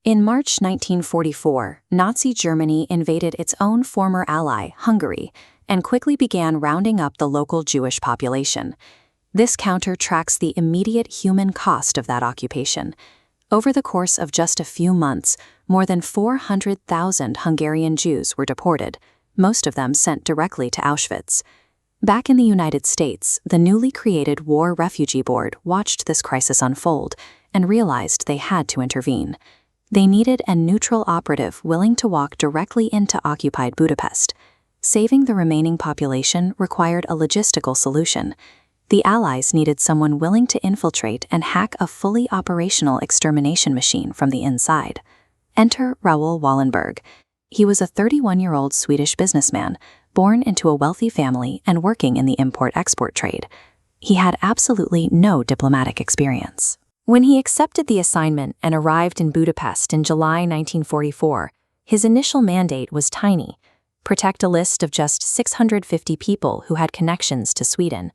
In March 1944, Nazi Germany invaded its own former ally, Hungary, and quickly began rounding up the local Jewish population. This counter tracks the immediate human cost of that occupation. Over the course of just a few months, more than 400,000 Hungarian Jews were deported, most of them sent directly to Auschwitz. Back in the United States, the newly created War Refugee Board watched this crisis unfold and realized they had to intervene. They needed a neutral operative willing to walk directly into occupied Budapest. Saving the remaining population required a logistical solution. The Allies needed someone willing to infiltrate and hack a fully operational extermination machine from the inside. Enter Raoul Wallenberg. He was a 31-year-old Swedish businessman, born into a wealthy family and working in the import-export trade. He had absolutely no diplomatic experience. When he accepted the assignment and arrived in Budapest in July 1944, his initial mandate was tiny: protect a list of just 650 people who had connections to Sweden.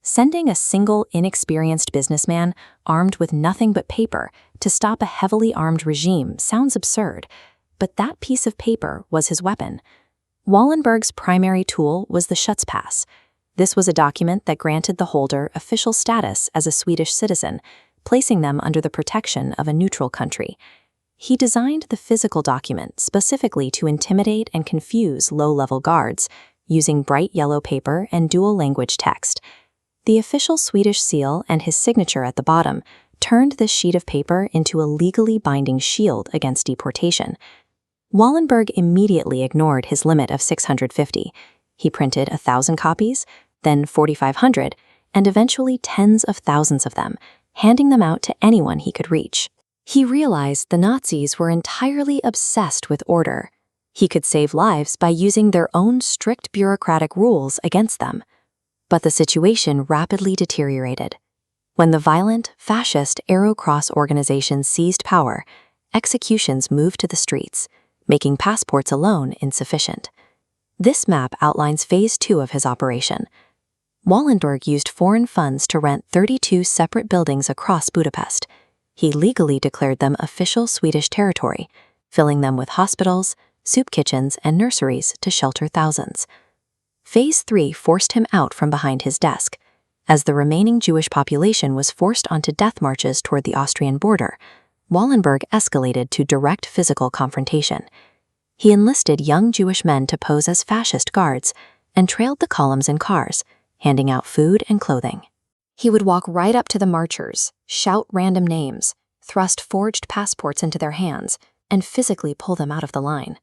Sending a single, inexperienced businessman armed with nothing but paper to stop a heavily armed regime sounds absurd, but that piece of paper was his weapon. Wallenberg's primary tool was the Schutzpass. This was a document that granted the holder official status as a Swedish citizen, placing them under the protection of a neutral country. He designed the physical document specifically to intimidate and confuse low-level guards, using bright yellow paper and dual-language text. The official Swedish seal and his signature at the bottom turned this sheet of paper into a legally binding shield against deportation. Wallenberg immediately ignored his limit of 650. He printed 1,000 copies, then 4,500, and eventually tens of thousands of them, handing them out to anyone he could reach. He realized the Nazis were entirely obsessed with order. He could save lives by using their own strict bureaucratic rules against them. But the situation rapidly deteriorated. When the violent, fascist Arrow Cross organization seized power, executions moved to the streets, making passports alone insufficient. This map outlines Phase 2 of his operation. Wallenberg used foreign funds to rent 32 separate buildings across Budapest. He legally declared them official Swedish territory, filling them with hospitals, soup kitchens, and nurseries to shelter thousands. Phase 3 forced him out from behind his desk. As the remaining Jewish population was forced onto death marches toward the Austrian border, Wallenberg escalated to direct physical confrontation. He enlisted young Jewish men to pose as fascist guards and trailed the columns in cars, handing out food and clothing. He would walk right up to the marchers, shout random names, thrust forged passports into their hands, and physically pull them out of the line.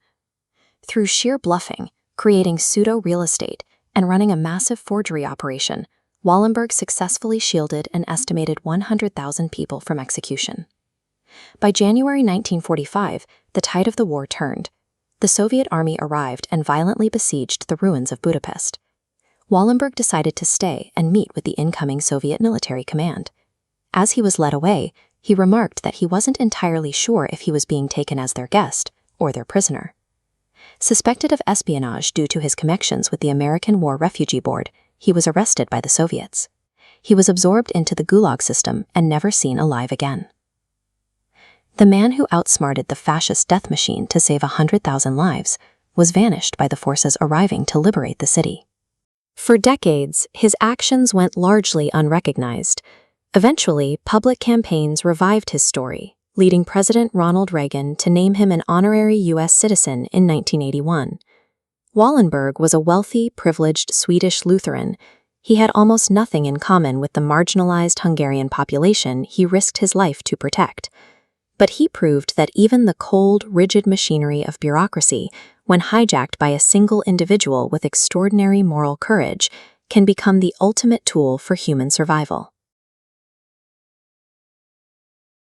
Through sheer bluffing, creating pseudo-real estate, and running a massive forgery operation, Wallenberg successfully shielded an estimated 100,000 people from execution. By January 1945, the tide of the war turned. The Soviet army arrived and violently besieged the ruins of Budapest. Wallenberg decided to stay and meet with the incoming Soviet military command. As he was led away, he remarked that he wasn't entirely sure if he was being taken as their guest or their prisoner. Suspected of espionage due to his connections with the American War Refugee Board, he was arrested by the Soviets. He was absorbed into the Gulag system and never seen alive again. The man who outsmarted the fascist death machine to save 100,000 lives was vanished by the forces arriving to liberate the city. For decades, his actions went largely unrecognized. Eventually, public campaigns revived his story, leading President Ronald Reagan to name him an honorary U.S. citizen in 1981. Wallenberg was a wealthy, privileged Swedish Lutheran. He had almost nothing in common with the marginalized Hungarian population he risked his life to protect. But he proved that even the cold, rigid machinery of bureaucracy, when hijacked by a single individual with extraordinary moral courage, can become the ultimate tool for human survival.